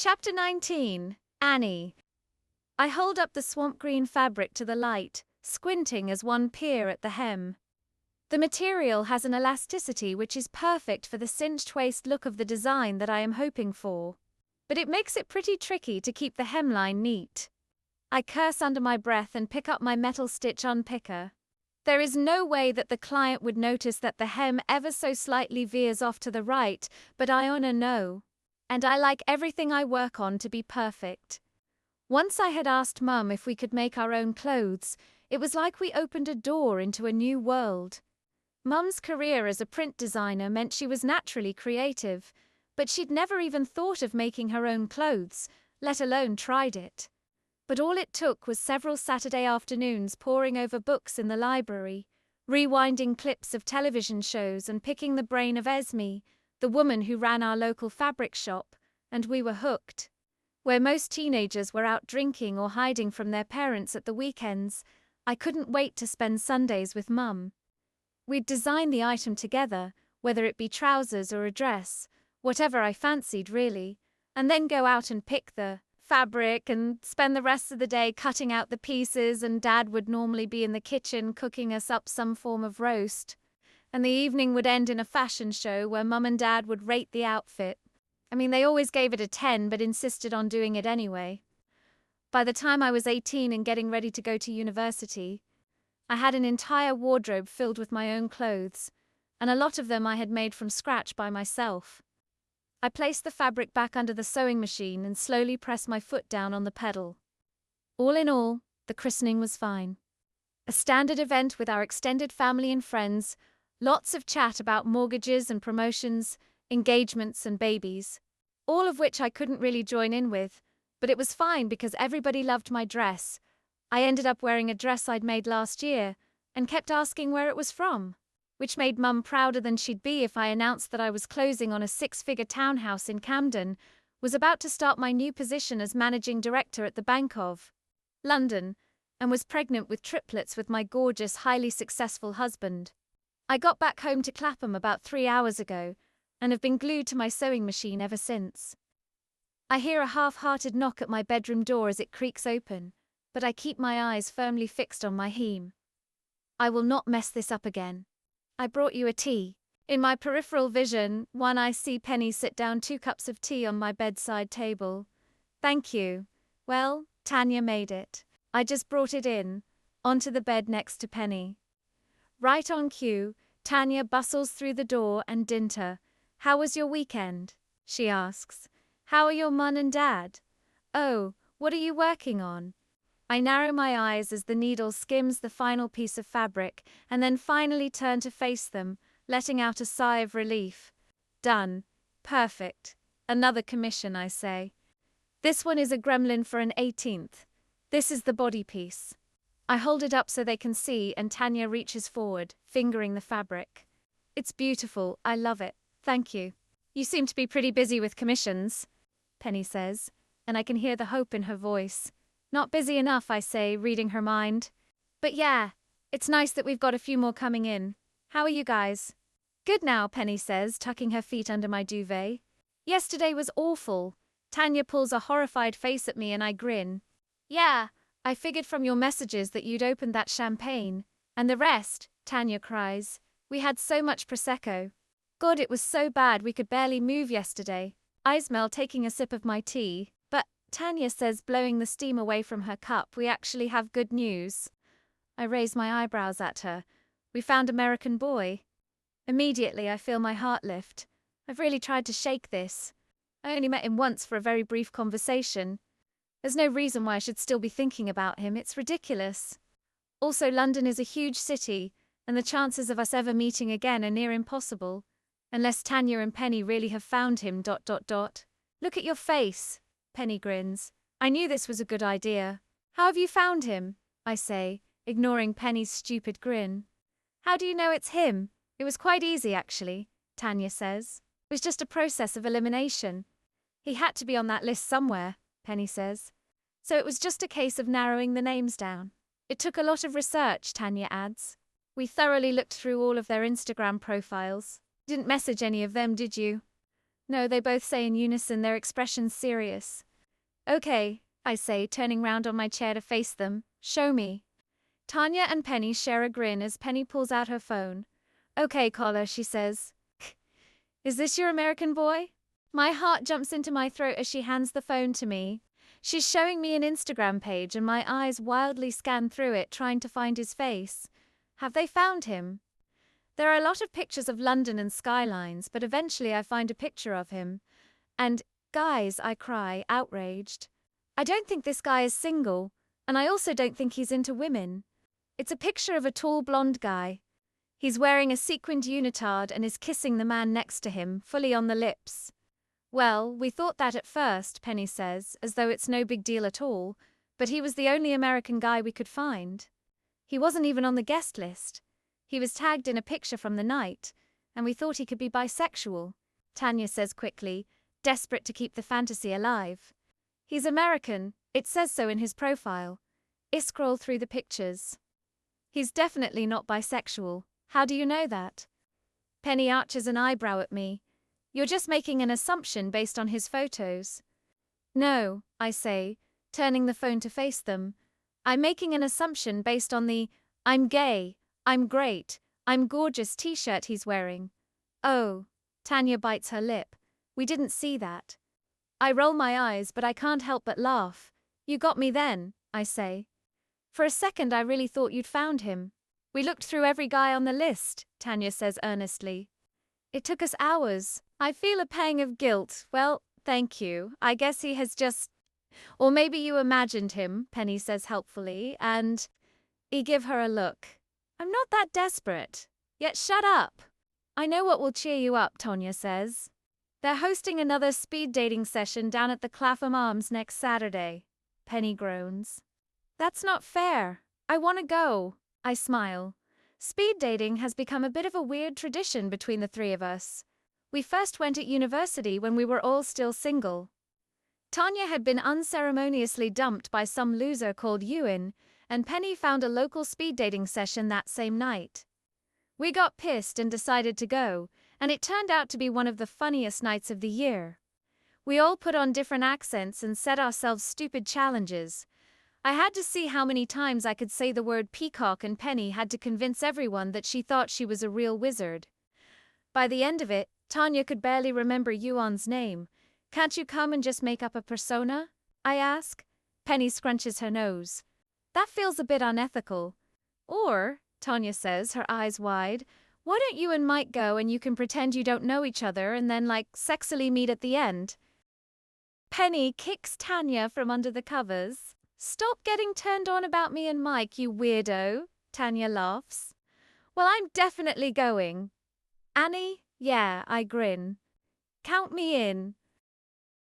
Chapter 19. Annie. I hold up the swamp green fabric to the light, squinting as one peer at the hem. The material has an elasticity which is perfect for the cinched waist look of the design that I am hoping for. But it makes it pretty tricky to keep the hemline neat. I curse under my breath and pick up my metal stitch unpicker. There is no way that the client would notice that the hem ever so slightly veers off to the right, but I know. And I like everything I work on to be perfect. Once I had asked Mum if we could make our own clothes, it was like we opened a door into a new world. Mum's career as a print designer meant she was naturally creative, but she'd never even thought of making her own clothes, let alone tried it. But all it took was several Saturday afternoons poring over books in the library, rewinding clips of television shows and picking the brain of Esme, the woman who ran our local fabric shop, and we were hooked. Where most teenagers were out drinking or hiding from their parents at the weekends, I couldn't wait to spend Sundays with Mum. We'd design the item together, whether it be trousers or a dress, whatever I fancied really, and then go out and pick the fabric and spend the rest of the day cutting out the pieces, and Dad would normally be in the kitchen cooking us up some form of roast. And the evening would end in a fashion show where Mum and Dad would rate the outfit. They always gave it a 10 but insisted on doing it anyway. By the time I was 18 and getting ready to go to university, I had an entire wardrobe filled with my own clothes, and a lot of them I had made from scratch by myself. I placed the fabric back under the sewing machine and slowly pressed my foot down on the pedal. All in all, the christening was fine. A standard event with our extended family and friends, lots of chat about mortgages and promotions, engagements and babies, all of which I couldn't really join in with, but it was fine because everybody loved my dress. I ended up wearing a dress I'd made last year and kept asking where it was from, which made Mum prouder than she'd be if I announced that I was closing on a 6-figure townhouse in Camden, was about to start my new position as managing director at the Bank of London, and was pregnant with triplets with my gorgeous, highly successful husband. I got back home to Clapham about 3 hours ago, and have been glued to my sewing machine ever since. I hear a half-hearted knock at my bedroom door as it creaks open, but I keep my eyes firmly fixed on my heme. I will not mess this up again. I brought you a tea. In my peripheral vision, I see Penny sit down 2 cups of tea on my bedside table. Thank you. Well, Tanya made it. I just brought it in, onto the bed next to Penny. Right on cue, Tanya bustles through the door and Dinter. How was your weekend? She asks. How are your mum and dad? Oh, what are you working on? I narrow my eyes as the needle skims the final piece of fabric and then finally turn to face them, letting out a sigh of relief. Done. Perfect. Another commission, I say. This one is a gremlin for an 18th. This is the body piece. I hold it up so they can see, and Tanya reaches forward, fingering the fabric. It's beautiful, I love it, thank you. You seem to be pretty busy with commissions, Penny says, and I can hear the hope in her voice. Not busy enough, I say, reading her mind. But yeah, it's nice that we've got a few more coming in. How are you guys? Good now, Penny says, tucking her feet under my duvet. Yesterday was awful. Tanya pulls a horrified face at me and I grin. Yeah, I figured from your messages that you'd opened that champagne. And the rest, Tanya cries. We had so much Prosecco. God, it was so bad we could barely move yesterday. Ismail taking a sip of my tea. But, Tanya says, blowing the steam away from her cup, we actually have good news. I raise my eyebrows at her. We found American Boy. Immediately I feel my heart lift. I've really tried to shake this. I only met him once for a very brief conversation. There's no reason why I should still be thinking about him, it's ridiculous. Also, London is a huge city, and the chances of us ever meeting again are near impossible. Unless Tanya and Penny really have found him, ... Look at your face, Penny grins. I knew this was a good idea. How have you found him? I say, ignoring Penny's stupid grin. How do you know it's him? It was quite easy, actually, Tanya says. It was just a process of elimination. He had to be on that list somewhere, Penny says. So it was just a case of narrowing the names down. It took a lot of research, Tanya adds. We thoroughly looked through all of their Instagram profiles. Didn't message any of them, did you? No, they both say in unison, their expressions serious. Okay, I say, turning round on my chair to face them. Show me. Tanya and Penny share a grin as Penny pulls out her phone. Okay, caller, she says. Is this your American boy? My heart jumps into my throat as she hands the phone to me. She's showing me an Instagram page and my eyes wildly scan through it, trying to find his face. Have they found him? There are a lot of pictures of London and skylines, but eventually I find a picture of him. And, guys, I cry, outraged. I don't think this guy is single, and I also don't think he's into women. It's a picture of a tall blonde guy. He's wearing a sequined unitard and is kissing the man next to him, fully on the lips. Well, we thought that at first, Penny says, as though it's no big deal at all, but he was the only American guy we could find. He wasn't even on the guest list. He was tagged in a picture from the night, and we thought he could be bisexual, Tanya says quickly, desperate to keep the fantasy alive. He's American, it says so in his profile. I scroll through the pictures. He's definitely not bisexual. How do you know that? Penny arches an eyebrow at me. You're just making an assumption based on his photos. No, I say, turning the phone to face them. I'm making an assumption based on the I'm gay, I'm great, I'm gorgeous t-shirt he's wearing. Oh, Tanya bites her lip. We didn't see that. I roll my eyes, but I can't help but laugh. You got me then, I say. For a second I really thought you'd found him. We looked through every guy on the list, Tanya says earnestly. It took us hours. I feel a pang of guilt. Well, thank you. I guess he has just... Or maybe you imagined him, Penny says helpfully, and... I give her a look. I'm not that desperate. Yet shut up. I know what will cheer you up, Tanya says. They're hosting another speed dating session down at the Clapham Arms next Saturday. Penny groans. That's not fair. I want to go. I smile. Speed dating has become a bit of a weird tradition between the three of us. We first went at university when we were all still single. Tanya had been unceremoniously dumped by some loser called Ewan, and Penny found a local speed dating session that same night. We got pissed and decided to go, and it turned out to be one of the funniest nights of the year. We all put on different accents and set ourselves stupid challenges. I had to see how many times I could say the word peacock, and Penny had to convince everyone that she thought she was a real wizard. By the end of it, Tanya could barely remember Yuan's name. Can't you come and just make up a persona? I ask. Penny scrunches her nose. That feels a bit unethical. Or, Tanya says, her eyes wide, why don't you and Mike go and you can pretend you don't know each other and then, sexily meet at the end? Penny kicks Tanya from under the covers. Stop getting turned on about me and Mike, you weirdo, Tanya laughs. Well, I'm definitely going. Annie? Yeah, I grin. Count me in.